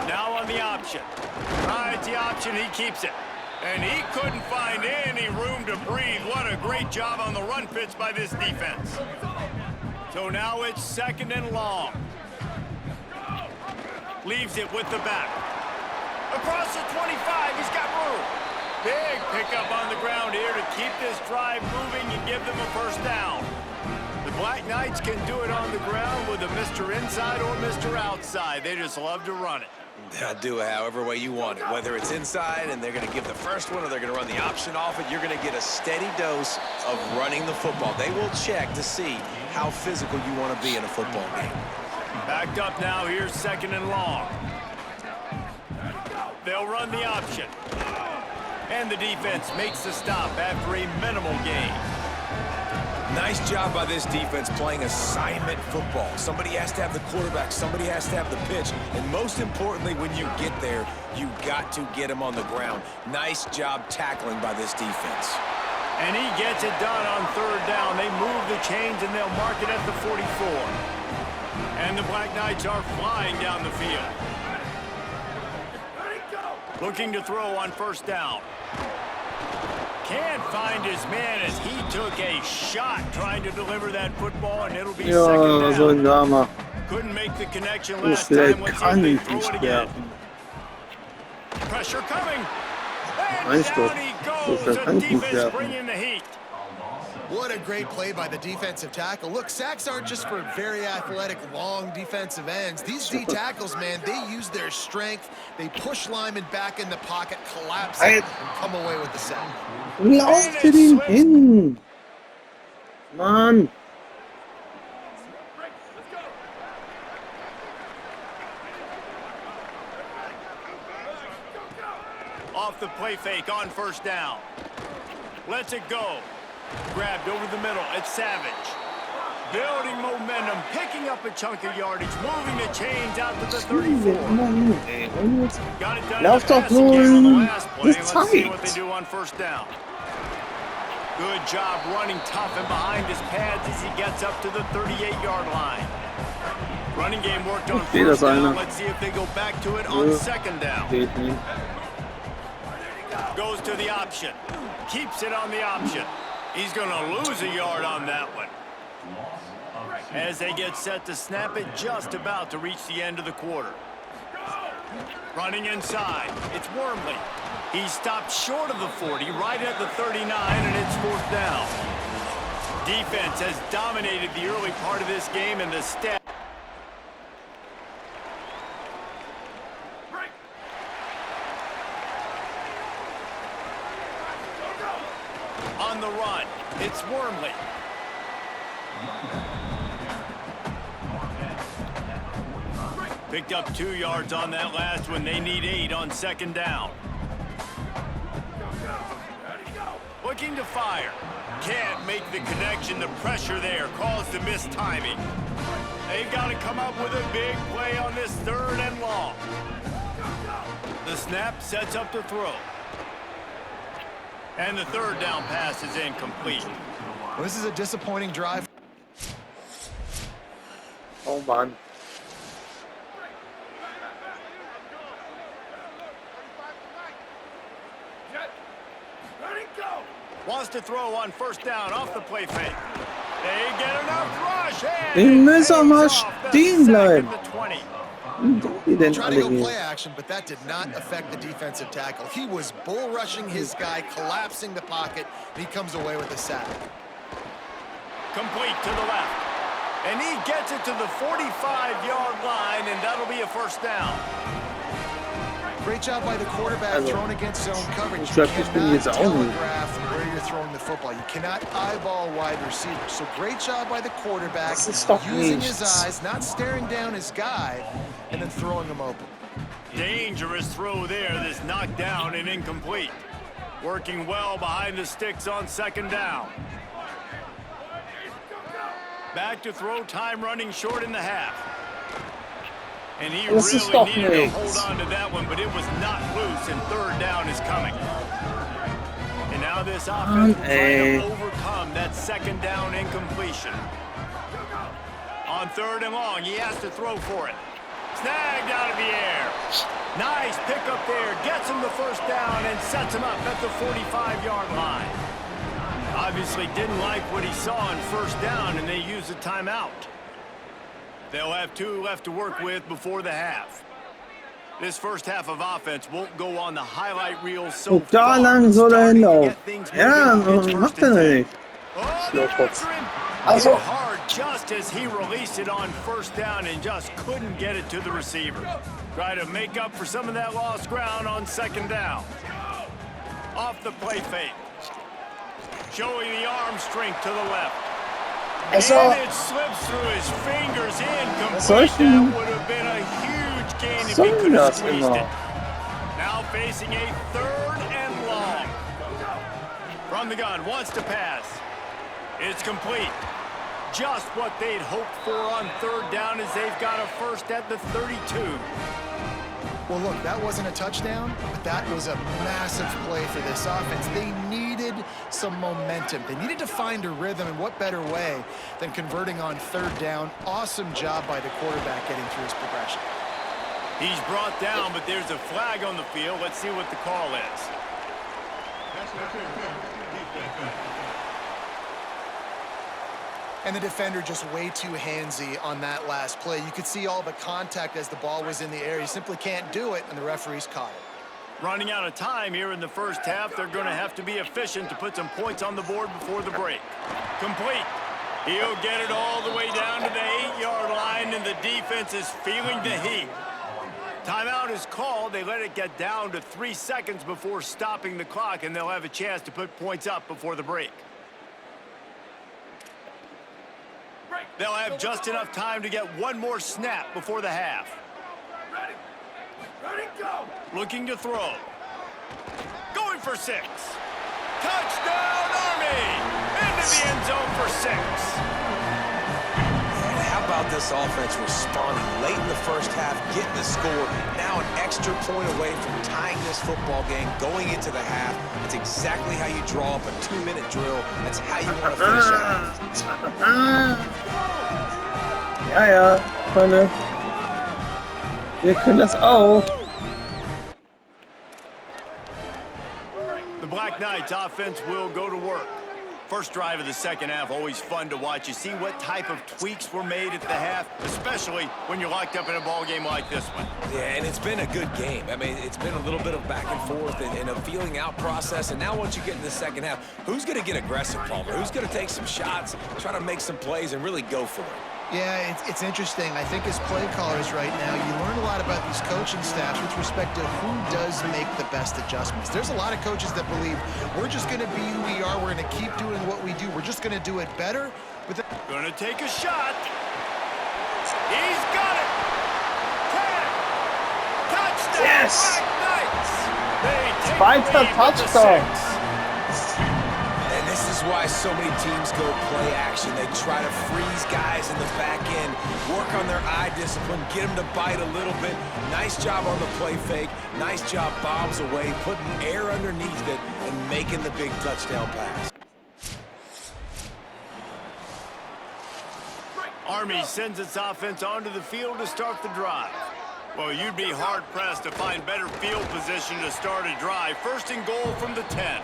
Now on the option. Rides the option, he keeps it. And he couldn't find any room to breathe. What a great job on the run fits by this defense. So now it's 2nd and long. Leaves it with the back. Across the 25, he's got room. Big pickup on the ground here to keep this drive moving and give them a first down. The Black Knights can do it on the ground with a Mr. Inside or Mr. Outside. They just love to run it. They'll do it however way you want it. Whether it's inside and they're going to give the first one or they're going to run the option off it, you're going to get a steady dose of running the football. They will check to see how physical you want to be in a football game. Backed up now, here's 2nd and long. They'll run the option. And the defense makes the stop after a minimal gain. Nice job by this defense playing assignment football. Somebody has to have the quarterback, somebody has to have the pitch, and most importantly, when you get there, you got to get him on the ground. Nice job tackling by this defense. And he gets it done on 3rd down. They move the chains and they'll mark it at the 44. And the Black Knights are flying down the field. Looking to throw on 1st down. Can't find his man as he took a shot trying to deliver that football, and it'll be 2nd down. Couldn't make the connection last time. Let's see if they throw it again. Pressure coming. And down he goes. The defense bringing the heat. What a great play by the defensive tackle. Look, sacks aren't just for very athletic, long defensive ends. These D tackles, man, they use their strength. They push linemen back in the pocket, collapse it, and come away with the sack. Lauft ihn hin! Mann! Off the play fake on 1st down. Lets it go. Grabbed over the middle. It's Savage. Building momentum, picking up a chunk of yardage, moving the chains out to the 34. Got it done. Lauf doch nun! Let's see what they do on 1st down. Good job running tough and behind his pads as he gets up to the 38-yard line. Running game worked on 1st down. Let's see if they go back to it on 2nd down. Goes to the option. Keeps it on the option. He's going to lose a yard on that one. As they get set to snap it, just about to reach the end of the quarter. Running inside, it's Wormley. He stopped short of the 40, right at the 39, and it's 4th down. Defense has dominated the early part of this game, and the stat. On the run, it's Wormley. Picked up 2 yards on that last one. They need 8 on 2nd down. Looking to fire. Can't make the connection. The pressure there caused the missed timing. They've got to come up with a big play on this 3rd and long. The snap sets up the throw. And the 3rd down pass is incomplete. Well, this is a disappointing drive. Oh, Mann. Wants to throw on 1st down off the play fake. They get enough rush. Den müssen wir mal stehen bleiben. Die denn Trying alle to go hier? play action, but that did not affect the defensive tackle. He was bull rushing his guy, collapsing the pocket, and he comes away with the sack. Complete to the left. And he gets it to the 45-yard line, and that'll be a 1st down. Great job by the quarterback throwing against zone coverage. Ich You glaube, ich bin cannot jetzt auch nicht. telegraph where you're throwing the football. You cannot eyeball wide receivers. So great job by the quarterback Das ist doch using his nichts. eyes, not staring down his guy, and then throwing him open. Dangerous throw there that's knocked down and incomplete. Working well behind the sticks on 2nd down. Back to throw, time running short in the half. And he Das ist really doch needed to nichts. hold on to that one, but it was not loose, and 3rd down is coming. And now this offense will try to overcome that 2nd down incompletion. On 3rd and long, he has to throw for it. snagged out of the air. Nice pickup there. Gets him the first down and sets him up at the 45-yard line. Obviously didn't like what he saw on first down, and they used a timeout. They'll have 2 left to work with before the half. This first half of offense won't go on the highlight reel so Och da far. lang så det Starting to ändå. get things Ja, moving. It's macht first er and 10. nicht. Oh, they're after him. Also- Hit hard just as he released it on first down and just couldn't get it to the receiver. Try to make up for some of that lost ground on second down. Off the play fake. Showing the arm strength to the left. Also- And it slips through his fingers incomplete. Solchen- That would have been a huge gain if he Sollen could have das squeezed immer? it. Now facing a 3rd and long. From the gun, wants to pass. It's complete. Just what they'd hoped for on 3rd down as they've got a first at the 32. Well, look, that wasn't a touchdown, but that was a massive play for this offense. They needed some momentum. They needed to find a rhythm, and what better way than converting on 3rd down. Awesome job by the quarterback getting through his progression. He's brought down, but there's a flag on the field. Let's see what the call is. And the defender just way too handsy on that last play. You could see all the contact as the ball was in the air. He simply can't do it, and the referees caught it. Running out of time here in the first half. They're going to have to be efficient to put some points on the board before the break. Complete. He'll get it all the way down to the 8-yard line, and the defense is feeling the heat. Timeout is called. They let it get down to 3 seconds before stopping the clock, and they'll have a chance to put points up before the break. They'll have just enough time to get one more snap before the half. Ready, go. Looking to throw. Going for 6. Touchdown, Army! Into the end zone for 6. And how about this offense responding late in the first half, getting the score, now an extra point away from tying this football game, going into the half. That's exactly how you draw up a 2-minute drill. That's how you want to finish out. Ja, ja, Freunde. Wir können das auch. The Black Knights offense will go to work. First drive of the second half, always fun to watch. You see what type of tweaks were made at the half, especially when you're locked up in a ball game like this one. Yeah, and it's been a good game. I mean, it's been a little bit of back and forth and a feeling out process. And now once you get in the second half, who's going to get aggressive, Palmer? Who's going to take some shots, try to make some plays, and really go for it? Yeah, it's interesting. I think as play callers right now, you learn a lot about these coaching staffs with respect to who does make the best adjustments. There's a lot of coaches that believe we're just going to be who we are. We're going to keep doing what we do. We're just going to do it better. Gonna take a shot. He's got it. 10. Touchdown. Yes. Black Knights. They take Zweiter the lead with the Touchdown. 6. And this is why so many teams go play action. They try to freeze guys in the back end, work on their eye discipline, get them to bite a little bit. Nice job on the play fake. Nice job bombs away, putting air underneath it and making the big touchdown pass. Army sends its offense onto the field to start the drive. Well, you'd be hard-pressed to find better field position to start a drive. First and goal from the 10.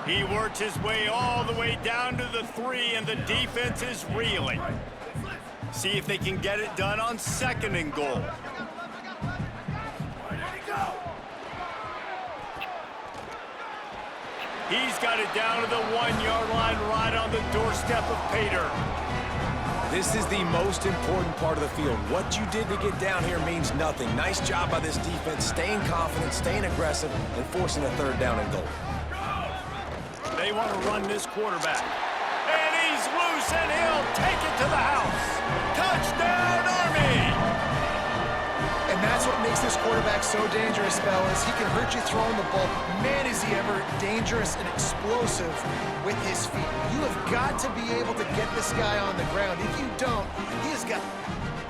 He works his way all the way down to the 3, and the defense is reeling. See if they can get it done on second and goal. He's got it down to the 1-yard line right on the doorstep of Pater. This is the most important part of the field. What you did to get down here means nothing. Nice job by this defense, staying confident, staying aggressive, and forcing a 3rd down and goal. They want to run this quarterback. And he's loose, and he'll take it to the house. Touchdown, Army! And that's what makes this quarterback so dangerous, fellas. He can hurt you throwing the ball. Man, is he ever dangerous and explosive with his feet. You have got to be able to get this guy on the ground. If you don't, he has got...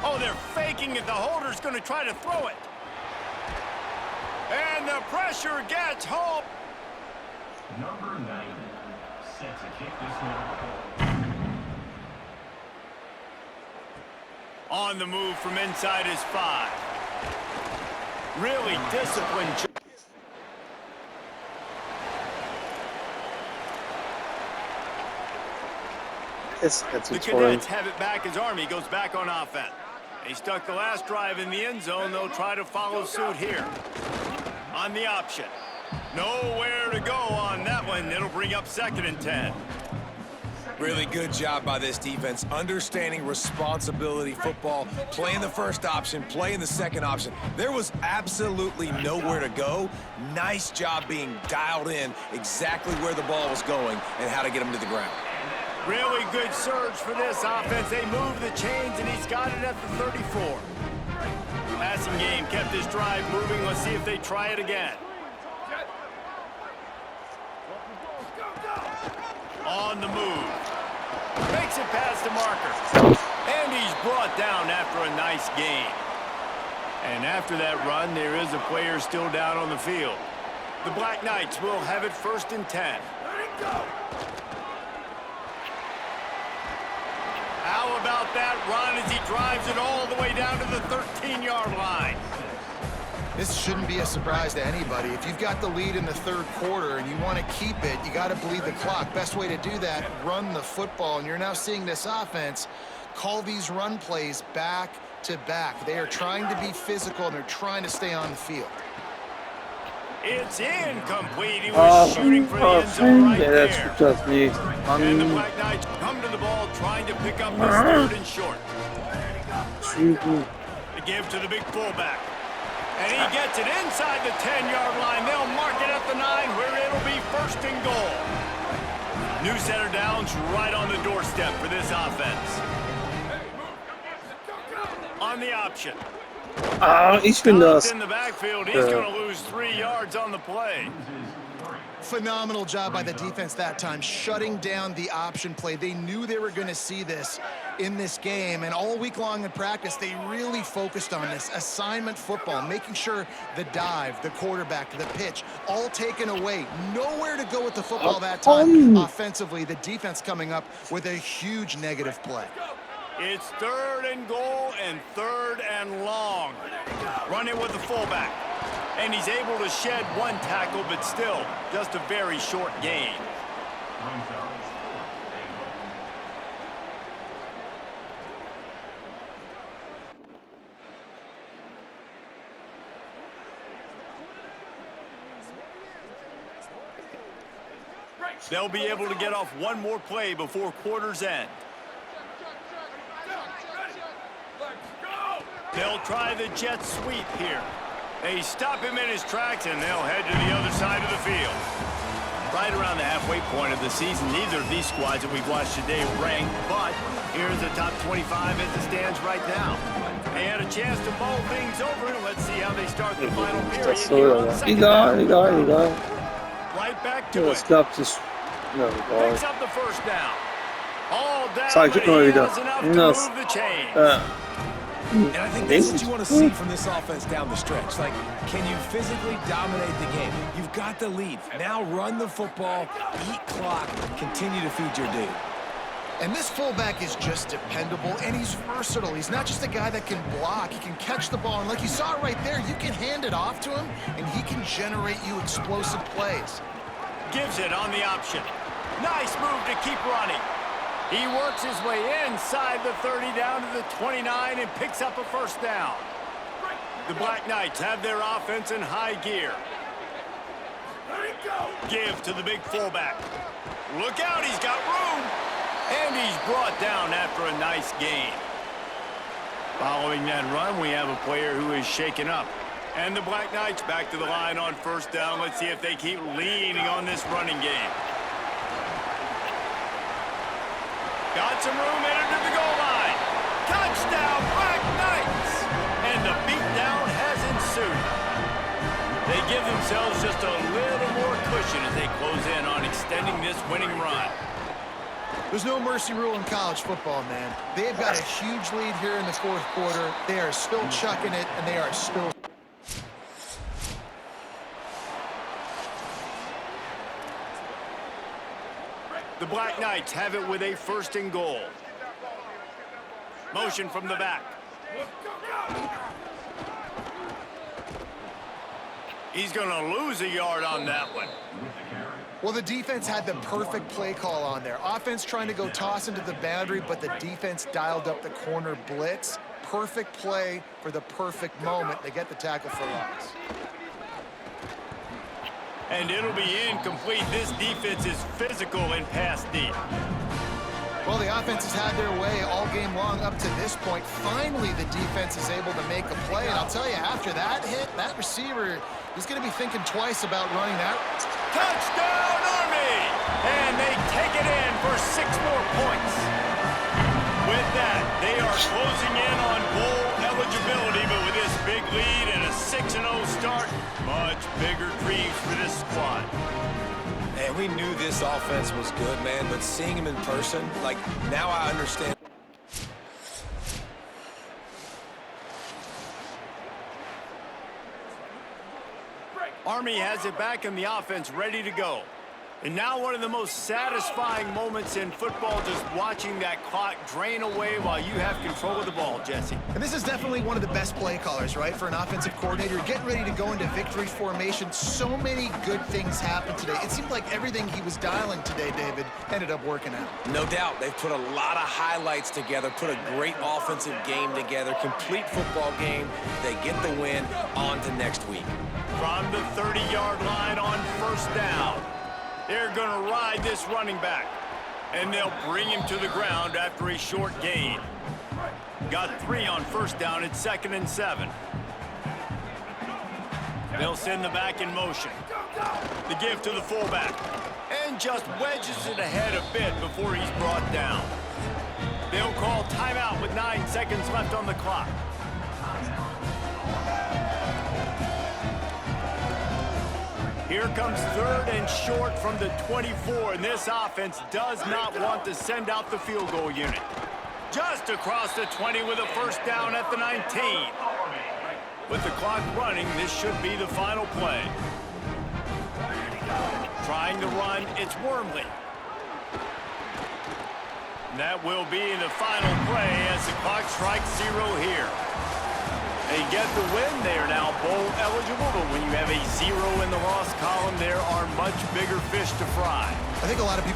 Oh, they're faking it. The holder's going to try to throw it. And the pressure gets home. Number 90, set to kick this one. On the move from inside his 5. Really disciplined. That's The a story. Cadets have it back as Army goes back on offense. They stuck the last drive in the end zone. They'll try to follow suit here. On the option. Nowhere to go on that one. It'll bring up 2nd and 10. Really good job by this defense, understanding responsibility football, playing the first option, playing the second option. There was absolutely nowhere to go. Nice job being dialed in exactly where the ball was going and how to get him to the ground. Really good surge for this offense. They move the chains, and he's got it at the 34. Passing game kept this drive moving. Let's see if they try it again. On the move. Makes it past the marker. And he's brought down after a nice gain. And after that run, there is a player still down on the field. The Black Knights will have it 1st and 10. How about that run as he drives it all the way down to the 13-yard line? This shouldn't be a surprise to anybody. If you've got the lead in the 3rd quarter and you want to keep it, you got to bleed the clock. Best way to do that, run the football. And you're now seeing this offense call these run plays back to back. They are trying to be physical, and they're trying to stay on the field. It's incomplete. He was shooting for the end zone right there. Just me. And the Black Knights come to the ball trying to pick up his 3rd and short. The give to the big fullback. And he gets it inside the 10-yard line. They'll mark it at the 9 where it'll be 1st and goal. New center downs right on the doorstep for this offense. On the option. Ich bin das. In the backfield, he's going to lose 3 yards on the play. Phenomenal job by the defense that time, shutting down the option play. They knew they were going to see this in this game, and all week long in practice, they really focused on this assignment football, making sure the dive, the quarterback, the pitch, all taken away. Nowhere to go with the football that time. Offensively, the defense coming up with a huge negative play. It's 3rd and goal and 3rd and long. Running with the fullback. And he's able to shed 1 tackle, but still just a very short gain. They'll be able to get off 1 more play before quarter's end. They'll try the jet sweep here. They stop him in his tracks, and they'll head to the other side of the field. Right around the halfway point of the season, neither of these squads that we've watched today ranked, but here's the top 25 as it stands right now. They had a chance to mull things over, and let's see how they start the final period. Here on second down. Egal. Right back to it. Das klappt nicht. Ja, egal. Picks up the 1st down. All down, Zeig but mal he wieder. has enough to move the chains. And I think that's what you want to see from this offense down the stretch. Like, can you physically dominate the game? You've got the lead. Now run the football, eat clock, continue to feed your dude. And this fullback is just dependable, and he's versatile. He's not just a guy that can block. He can catch the ball, and like you saw right there, you can hand it off to him, and he can generate you explosive plays. Gives it on the option. Nice move to keep running. He works his way inside the 30 down to the 29 and picks up a 1st down. The Black Knights have their offense in high gear. Give to the big fullback. Look out, he's got room. And he's brought down after a nice gain. Following that run, we have a player who is shaken up. And the Black Knights back to the line on 1st down. Let's see if they keep leaning on this running game. Got some room, entered to the goal line. Touchdown, Black Knights! And the beatdown has ensued. They give themselves just a little more cushion as they close in on extending this winning run. There's no mercy rule in college football, man. They've got a huge lead here in the 4th quarter. They are still chucking it, and they are still... The Black Knights have it with a 1st and goal. Motion from the back. He's going to lose a yard on that one. Well, the defense had the perfect play call on there. Offense trying to go toss into the boundary, but the defense dialed up the corner blitz. Perfect play for the perfect moment. They get the tackle for loss. And it'll be incomplete. This defense is physical in pass D. Well, the offense has had their way all game long up to this point. Finally, the defense is able to make a play. And I'll tell you, after that hit, that receiver is going to be thinking twice about running that. Touchdown, Army! And they take it in for 6 more points. With that, they are closing in on bowl eligibility, but with this big lead and a 6-0 start, much bigger dreams for this squad. Man, we knew this offense was good, man, but seeing him in person, like, now I understand. Army has it back in the offense, ready to go. And now one of the most satisfying moments in football, just watching that clock drain away while you have control of the ball, Jesse. And this is definitely one of the best play callers, right, for an offensive coordinator. Getting ready to go into victory formation. So many good things happened today. It seemed like everything he was dialing today, David, ended up working out. No doubt. They've put a lot of highlights together, put a great offensive game together, complete football game. They get the win. On to next week. From the 30-yard line on first down. They're going to ride this running back, and they'll bring him to the ground after a short gain. Got 3 on first down. It's 2nd and 7. They'll send the back in motion. The give to the fullback, and just wedges it ahead a bit before he's brought down. They'll call timeout with 9 seconds left on the clock. Here comes 3rd and short from the 24, and this offense does not want to send out the field goal unit. Just across the 20 with a first down at the 19. With the clock running, this should be the final play. Trying to run, it's Wormley. That will be the final play as the clock strikes 0 here. They get the win. They are now bowl eligible, but when you have a 0 in the loss column, there are much bigger fish to fry. I think a lot of people